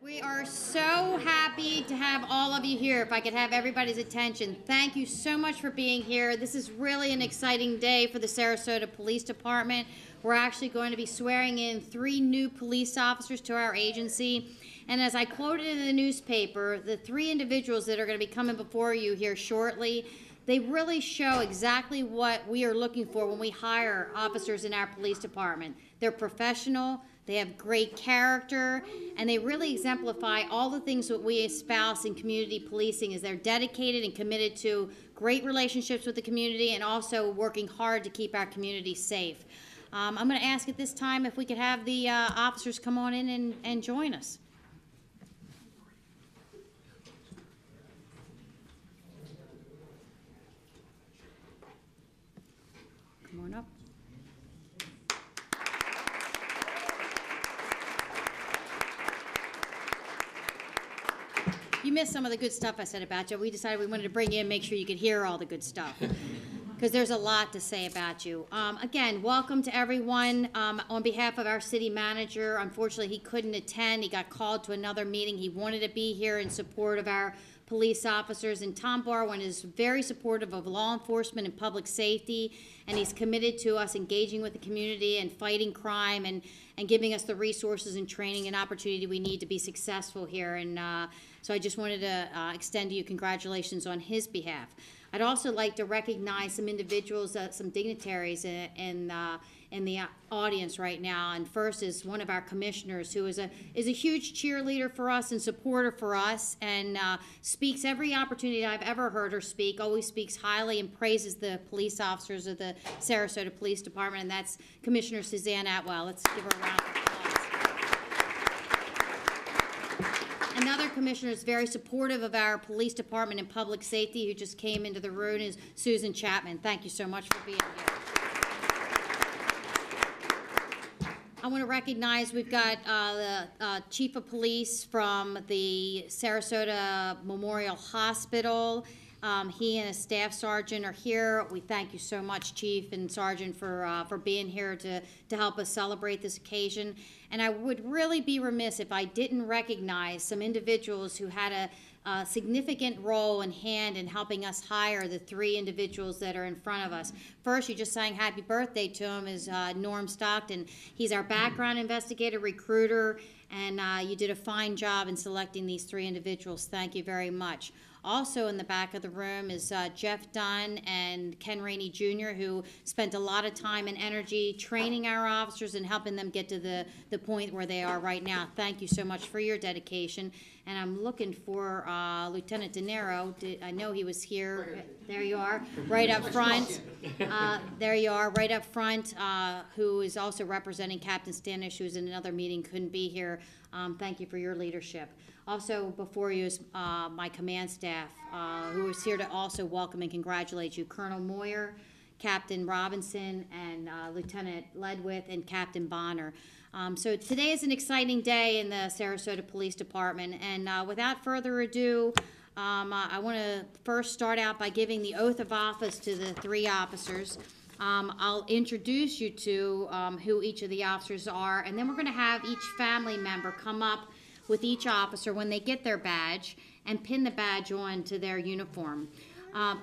We are so happy to have all of you here. If I could have everybody's attention. Thank you so much for being here. This is really an exciting day for the Sarasota Police Department. We're actually going to be swearing in 3 new police officers to our agency. And as I quoted in the newspaper, the 3 individuals that are going to be coming before you here shortly, they really show exactly what we are looking for when we hire officers in our police department. They're professional, they have great character, and they really exemplify all the things that we espouse in community policing. Is they're dedicated and committed to great relationships with the community and also working hard to keep our community safe. I'm going to ask at this time if we could have the officers come on in and join us. Come on up. You missed some of the good stuff I said about you. We decided we wanted to bring you in, make sure you could hear all the good stuff, because there's a lot to say about you. Again, welcome to everyone. On behalf of our city manager, unfortunately he couldn't attend. He got called to another meeting. He wanted to be here in support of our police officers, and Tom Barwin is very supportive of law enforcement and public safety, and he's committed to us engaging with the community and fighting crime and giving us the resources and training and opportunity we need to be successful here. And so I just wanted to extend to you congratulations on his behalf. I'd also like to recognize some individuals, some dignitaries in the audience right now. And first is one of our commissioners, who is a huge cheerleader for us and supporter for us, and speaks every opportunity I've ever heard her speak, always speaks highly and praises the police officers of the Sarasota Police Department, and that's Commissioner Suzanne Atwell. Let's give her a round of applause. Another commissioner is very supportive of our police department and public safety, who just came into the room, is Susan Chapman. Thank you so much for being here. I want to recognize we've got the chief of police from the Sarasota Memorial Hospital. He and a staff sergeant are here. We thank you so much, Chief and Sergeant, for being here to help us celebrate this occasion. And I would really be remiss if I didn't recognize some individuals who had a significant role and hand in helping us hire the 3 individuals that are in front of us. First, you just sang happy birthday to him, is Norm Stockton. He's our background investigator, recruiter, and you did a fine job in selecting these 3 individuals. Thank you very much. Also in the back of the room is Jeff Dunn and Ken Rainey Jr., who spent a lot of time and energy training our officers and helping them get to the point where they are right now. Thank you so much for your dedication. And I'm looking for Lieutenant De Niro. I know he was here. There you are, right up front. There you are, right up front, who is also representing Captain Stanish, who's in another meeting, couldn't be here. Thank you for your leadership. Also before you is my command staff, who is here to also welcome and congratulate you. Colonel Moyer, Captain Robinson, and Lieutenant Ledwith, and Captain Bonner. So today is an exciting day in the Sarasota Police Department, and without further ado, I want to first start out by giving the oath of office to the 3 officers. I'll introduce you to who each of the officers are, and then we're going to have each family member come up with each officer when they get their badge and pin the badge on to their uniform.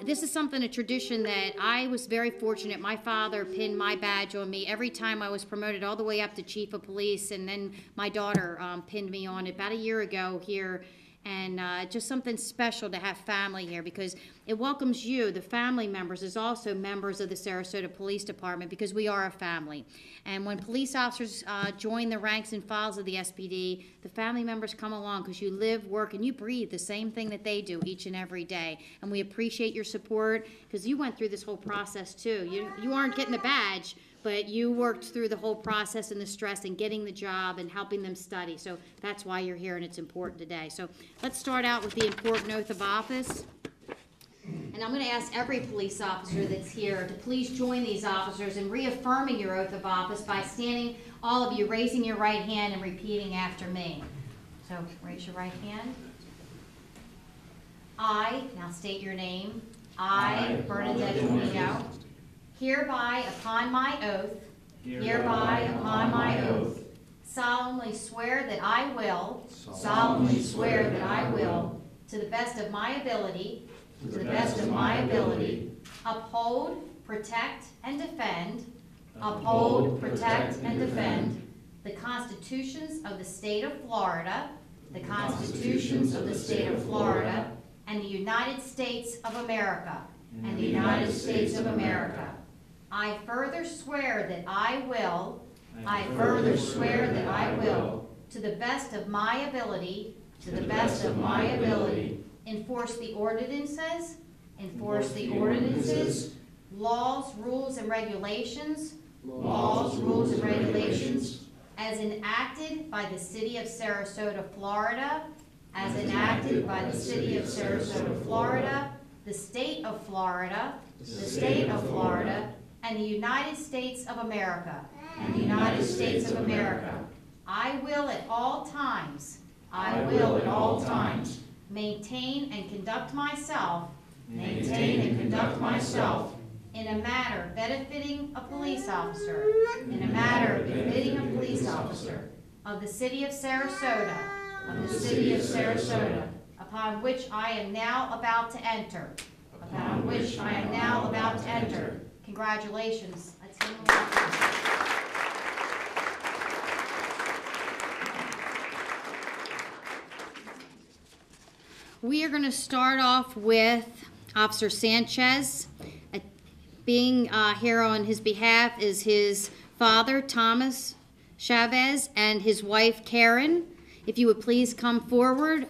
This is a tradition that I was very fortunate. My father pinned my badge on me every time I was promoted all the way up to chief of police, and then my daughter pinned me on it about a year ago here. And just something special to have family here, because it welcomes you, the family members, as also members of the Sarasota Police Department, because we are a family. And when police officers join the ranks and files of the SPD, the family members come along because you live, work, and you breathe the same thing that they do each and every day. And we appreciate your support, because you went through this whole process too. You aren't getting the badge, but you worked through the whole process and the stress and getting the job and helping them study. So that's why you're here, and it's important today. So let's start out with the important oath of office. And I'm going to ask every police officer that's here to please join these officers in reaffirming your oath of office by standing, all of you, raising your right hand and repeating after me. So raise your right hand. I, now state your name, I, Bernadette DiPino, hereby upon my oath, solemnly swear that I will, to the best of my ability, uphold, protect, and defend, the constitutions of the state of Florida, and the United States of America, I further swear that I will, to the best of my ability, enforce the ordinances, laws, rules, and regulations, as enacted by the city of Sarasota, Florida, the state of Florida, and the United States of America. I will at all times, maintain and conduct myself, in a manner befitting a police officer, of the city of Sarasota, upon which I am now about to enter. Congratulations. Let's give them a round. We are going to start off with Officer Sanchez. Being here on his behalf is his father, Thomas Chavez, and his wife, Karen. If you would please come forward.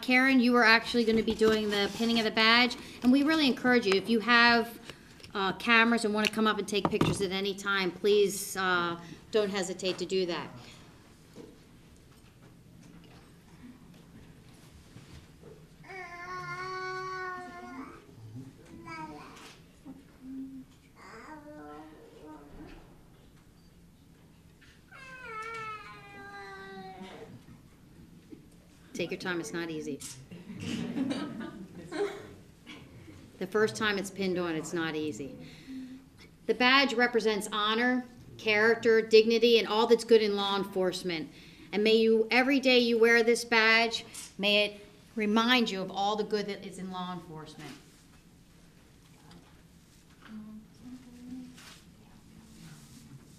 Karen, you are actually going to be doing the pinning of the badge, and we really encourage you, if you have cameras and want to come up and take pictures at any time, please don't hesitate to do that. Take your time, it's not easy. The first time it's pinned on, it's not easy. The badge represents honor, character, dignity, and all that's good in law enforcement. And may you, every day you wear this badge, may it remind you of all the good that is in law enforcement.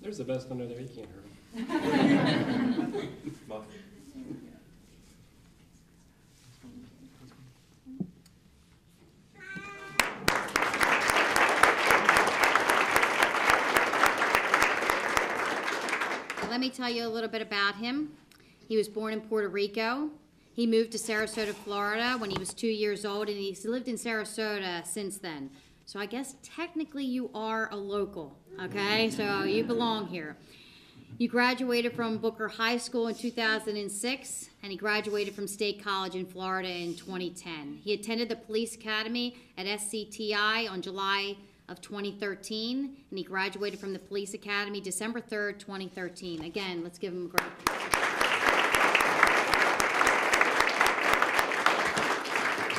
There's the best under there, you can't hurt him. Let me tell you a little bit about him. He was born in Puerto Rico. He moved to Sarasota, Florida when he was 2 years old, and he's lived in Sarasota since then. So I guess technically you are a local, okay? So you belong here. You graduated from Booker High School in 2006, and he graduated from State College in Florida in 2010. He attended the Police Academy at SCTI on July of 2013, and he graduated from the Police Academy December 3rd, 2013. Again, let's give him a great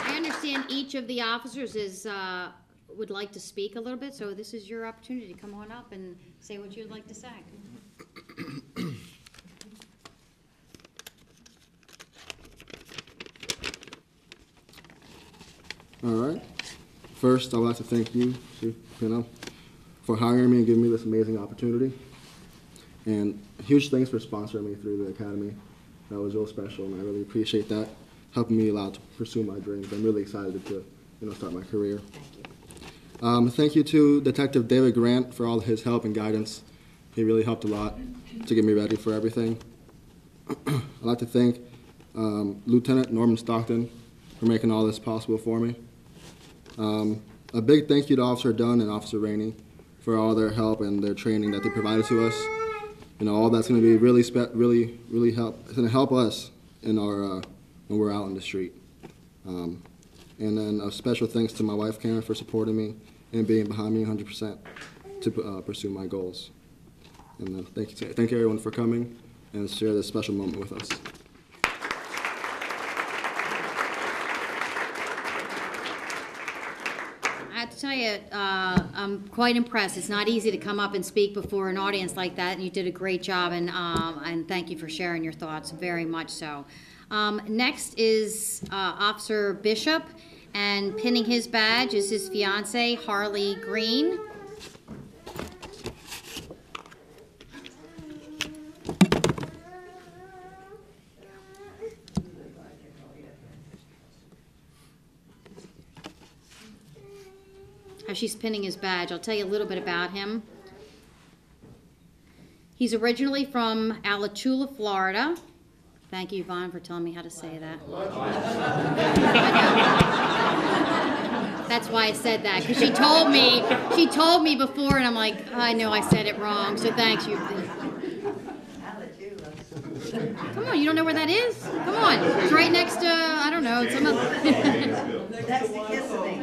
I understand each of the officers would like to speak a little bit, so this is your opportunity to come on up and say what you'd like to say. All right. First, I would like to thank you, Chief DiPino, for hiring me and giving me this amazing opportunity. And huge thanks for sponsoring me through the academy. That was real special, and I really appreciate that, helping me allow to pursue my dreams. I'm really excited to, start my career. Thank you. Thank you to Detective David Grant for all his help and guidance. He really helped a lot to get me ready for everything. I'd like to thank Lieutenant Norman Stockton for making all this possible for me. A big thank you to Officer Dunn and Officer Rainey for all their help and their training that they provided to us. All that's going to be really it's going to help us in our when we're out in the street. And then a special thanks to my wife Karen for supporting me and being behind me 100% to pursue my goals. And thank you everyone for coming and share this special moment with us. I have to tell you, I'm quite impressed. It's not easy to come up and speak before an audience like that, and you did a great job, and thank you for sharing your thoughts, very much so. Next is Officer Bishop, and pinning his badge is his fiancee, Harley Green. As she's pinning his badge, I'll tell you a little bit about him. He's originally from Alachua, Florida. Thank you, Yvonne, for telling me how to say that. That's why I said that, because she told me before, and I'm like, oh, I know I said it wrong, so thanks you. Come on, you don't know where that is? Come on, it's right next to, I don't know, some of That's the Kissimmee.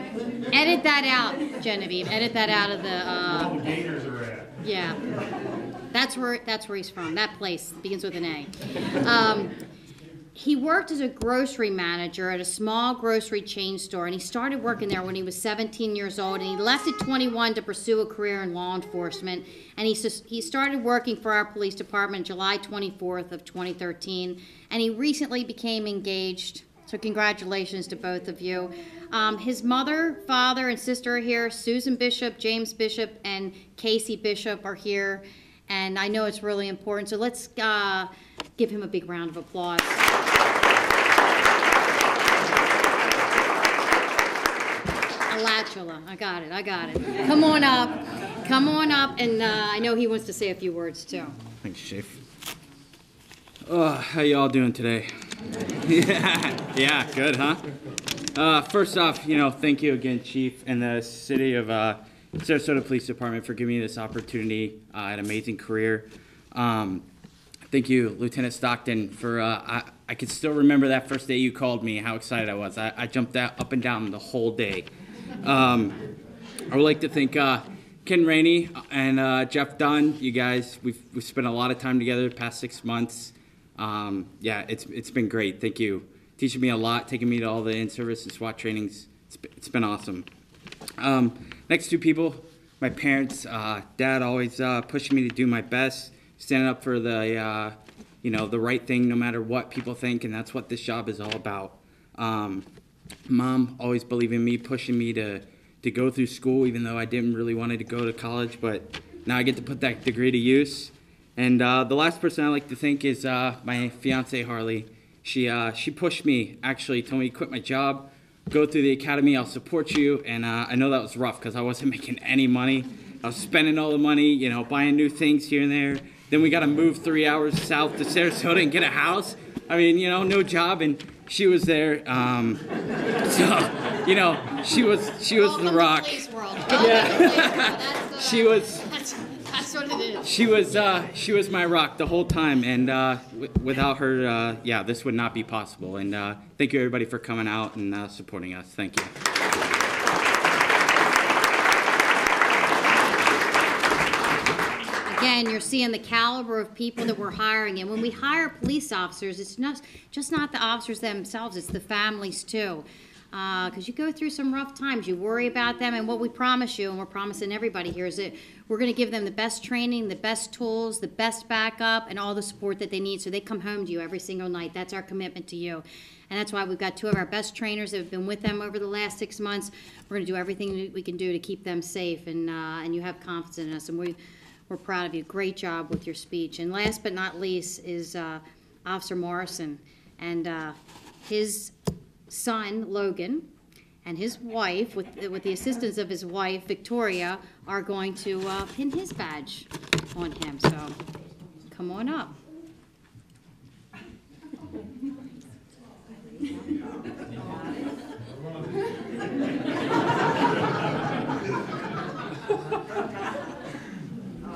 Edit that out, Genevieve. Edit that out of the. The Gators are at. Yeah, that's where he's from. That place begins with an A. He worked as a grocery manager at a small grocery chain store, and he started working there when he was 17 years old, and he left at 21 to pursue a career in law enforcement. And he started working for our police department July 24th of 2013, and he recently became engaged. So congratulations to both of you. His mother, father, and sister are here. Susan Bishop, James Bishop, and Casey Bishop are here. And I know it's really important, so let's give him a big round of applause. Alachua, I got it. Come on up, and I know he wants to say a few words too. Thanks, Chief. How y'all doing today? Yeah, good, huh? First off, thank you again, Chief, and the city of Sarasota Police Department for giving me this opportunity, an amazing career. Thank you, Lieutenant Stockton, for, I can still remember that first day you called me, how excited I was. I jumped up and down the whole day. I would like to thank Ken Rainey and Jeff Dunn. You guys, we've spent a lot of time together the past 6 months. Yeah, it's been great. Thank you. Teaching me a lot, taking me to all the in-service and SWAT trainings. It's been awesome. Next two people, my parents. Dad always pushing me to do my best, standing up for the the right thing no matter what people think, and that's what this job is all about. Mom always believing in me, pushing me to go through school, even though I didn't really want to go to college, but now I get to put that degree to use. And the last person I'd like to thank is my fiance, Harley. She pushed me, actually told me to quit my job, go through the academy, I'll support you. And I know that was rough because I wasn't making any money. I was spending all the money, buying new things here and there. Then we got to move 3 hours south to Sarasota and get a house. I mean, no job. And she was there. She was the rock. Yeah. She was. That's what it is. She was my rock the whole time, and without her, this would not be possible. And thank you everybody for coming out and supporting us. Thank you. Again, you're seeing the caliber of people that we're hiring, and when we hire police officers, it's just not the officers themselves, it's the families too. Because you go through some rough times, you worry about them, and what we promise you, and we're promising everybody here, is that we're going to give them the best training, the best tools, the best backup, and all the support that they need so they come home to you every single night. That's our commitment to you. And that's why we've got two of our best trainers that have been with them over the last 6 months. We're going to do everything we can do to keep them safe, and you have confidence in us, and we're proud of you. Great job with your speech. And last but not least is Officer Morrison, and his son, Logan, and his wife, with the assistance of his wife, Victoria, are going to pin his badge on him. So come on up.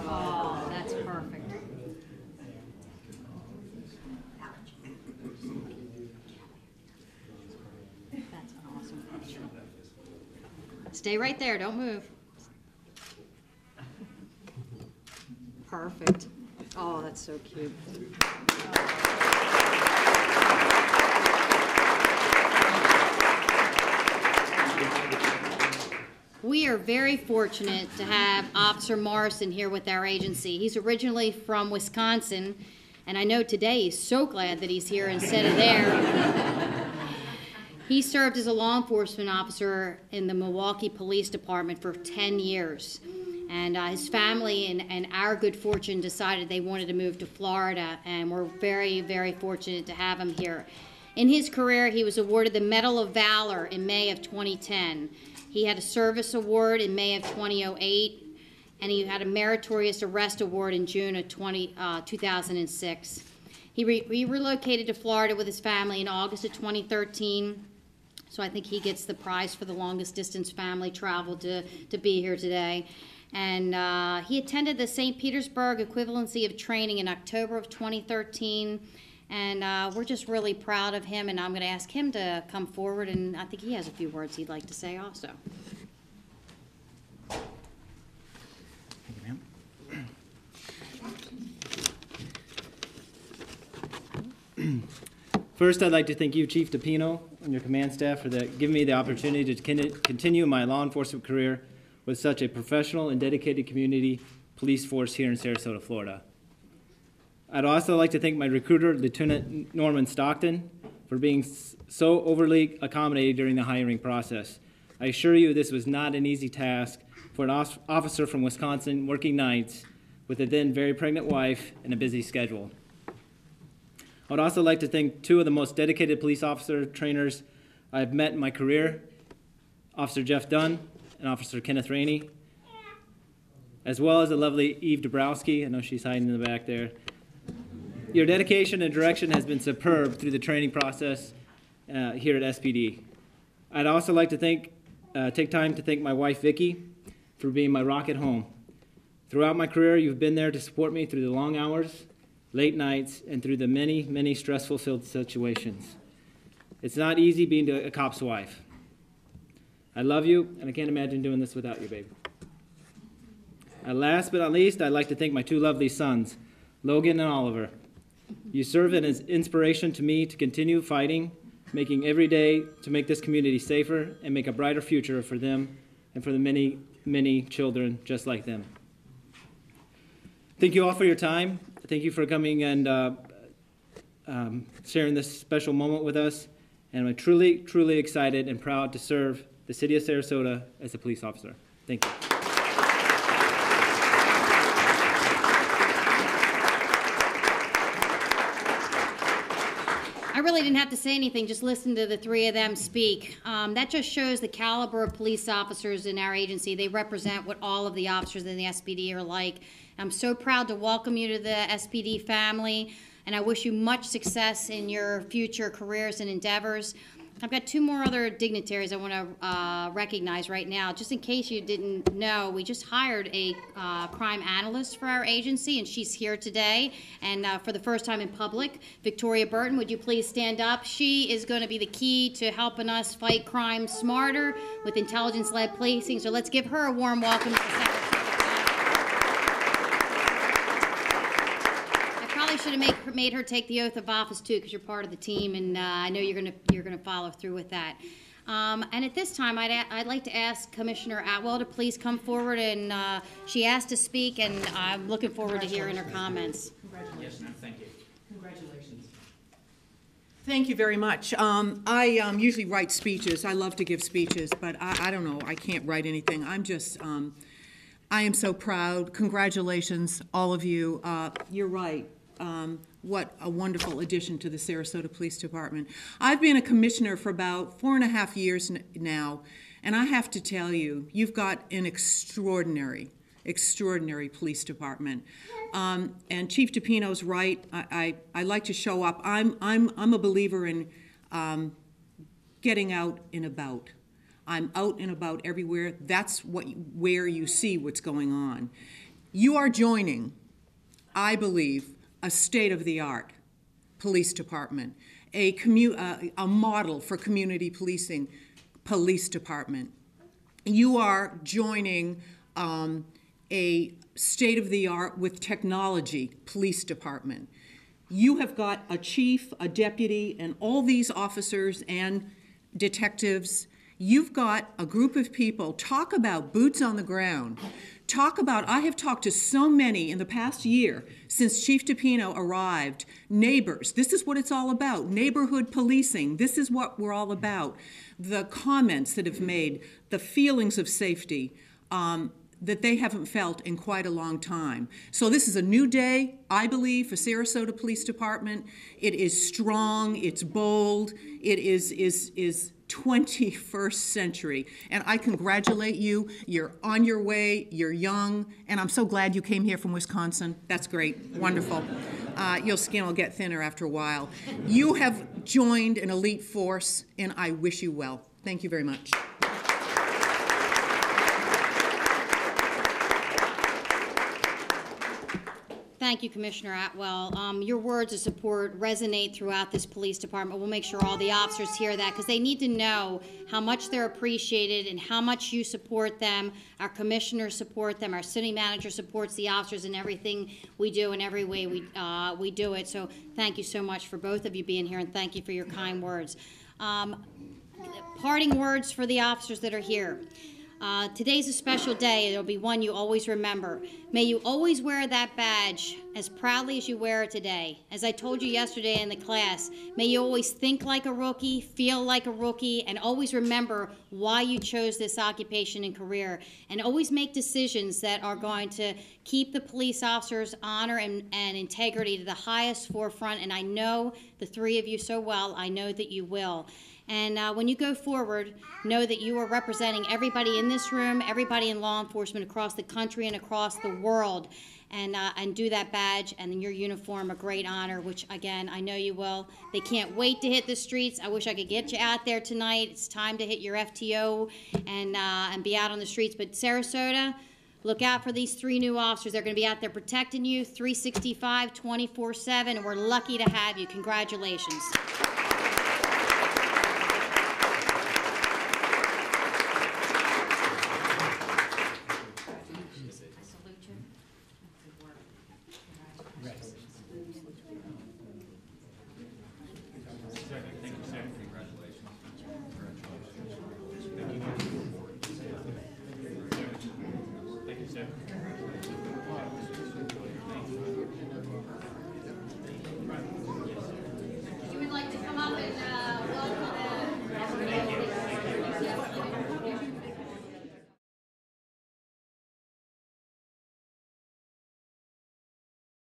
Oh, that's perfect. That's an awesome picture. Stay right there, don't move. Perfect. Oh, that's so cute. We are very fortunate to have Officer Morrison here with our agency. He's originally from Wisconsin, and I know today he's so glad that he's here instead of there. He served as a law enforcement officer in the Milwaukee Police Department for 10 years. And his family and our good fortune decided they wanted to move to Florida, and we're very, very fortunate to have him here. In his career, he was awarded the Medal of Valor in May of 2010. He had a service award in May of 2008, and he had a meritorious arrest award in June of 2006. He relocated to Florida with his family in August of 2013, so I think he gets the prize for the longest distance family travel to be here today. And he attended the St. Petersburg equivalency of training in October of 2013. And we're just really proud of him, and I'm going to ask him to come forward, and I think he has a few words he'd like to say also. Thank you, ma'am. First, I'd like to thank you, Chief DiPino, and your command staff for giving me the opportunity to continue my law enforcement career with such a professional and dedicated community police force here in Sarasota, Florida. I'd also like to thank my recruiter, Lieutenant Norman Stockton, for being so overly accommodating during the hiring process. I assure you this was not an easy task for an officer from Wisconsin working nights with a then very pregnant wife and a busy schedule. I would also like to thank two of the most dedicated police officer trainers I've met in my career, Officer Jeff Dunn and Officer Kenneth Rainey, as well as the lovely Eve Dabrowski. I know she's hiding in the back there. Your dedication and direction has been superb through the training process here at SPD. I'd also like to take time to thank my wife, Vicki, for being my rock at home. Throughout my career, you've been there to support me through the long hours, late nights, and through the many, many stressful-filled situations. It's not easy being a cop's wife. I love you, and I can't imagine doing this without you, baby. And last but not least, I'd like to thank my two lovely sons, Logan and Oliver. You serve as inspiration to me to continue fighting, making every day to make this community safer and make a brighter future for them and for the many, many children just like them. Thank you all for your time. Thank you for coming and sharing this special moment with us. And I'm truly, truly excited and proud to serve the city of Sarasota as a police officer. Thank you. I really didn't have to say anything, just listen to the three of them speak. That just shows the caliber of police officers in our agency. They represent what all of the officers in the SPD are like. I'm so proud to welcome you to the SPD family, and I wish you much success in your future careers and endeavors. I've got two more other dignitaries I want to recognize right now. Just in case you didn't know, we just hired a crime analyst for our agency, and she's here today, and for the first time in public. Victoria Burton, would you please stand up? She is going to be the key to helping us fight crime smarter with intelligence-led policing, so let's give her a warm welcome to the Secretary. Should have made her take the oath of office too, because you're part of the team, and I know you're gonna follow through with that. And at this time, I'd like to ask Commissioner Atwell to please come forward, and she asked to speak, and I'm looking forward to hearing her comments. Congratulations. Yes, thank you. Congratulations. Thank you very much. I usually write speeches. I love to give speeches, but I don't know. I can't write anything. I'm just. I am so proud. Congratulations, all of you. You're right. What a wonderful addition to the Sarasota Police Department. I've been a commissioner for about 4.5 years now, and I have to tell you, you've got an extraordinary police department. And Chief DiPino's right. I like to show up. I'm a believer in getting out and about. I'm out and about everywhere. That's where you see what's going on. You are joining, I believe, a state-of-the-art police department, a model for community policing police department. You are joining a state-of-the-art with technology police department. You have got a chief, a deputy, and all these officers and detectives You've got a group of people, talk about boots on the ground. Talk about, I have talked to so many in the past year since Chief DiPino arrived, neighbors. This is what it's all about. Neighborhood policing. This is what we're all about. The comments that have made, the feelings of safety that they haven't felt in quite a long time. So this is a new day, I believe, for Sarasota Police Department. It is strong, it's bold, it is 21st century. And I congratulate you. You're on your way, you're young, and I'm so glad you came here from Wisconsin. That's great, wonderful. Your skin will get thinner after a while. You have joined an elite force, and I wish you well. Thank you very much. Thank you, Commissioner Atwell. Your words of support resonate throughout this police department. We'll make sure all the officers hear that because they need to know how much they're appreciated and how much you support them. Our commissioners support them. Our city manager supports the officers in everything we do and every way we do it. So thank you so much for both of you being here, and thank you for your kind words. Parting words for the officers that are here. Today's a special day. It'll be one you always remember. May you always wear that badge as proudly as you wear it today. As I told you yesterday in the class, may you always think like a rookie, feel like a rookie, and always remember why you chose this occupation and career. And always make decisions that are going to keep the police officers' honor and integrity to the highest forefront. And I know the three of you so well. I know that you will. And when you go forward, know that you are representing everybody in this room, everybody in law enforcement across the country and across the world, and do that badge and your uniform a great honor, which, again, I know you will. They can't wait to hit the streets. I wish I could get you out there tonight. It's time to hit your FTO and be out on the streets. But Sarasota, look out for these three new officers. They're going to be out there protecting you 365, 24/7, and we're lucky to have you. Congratulations.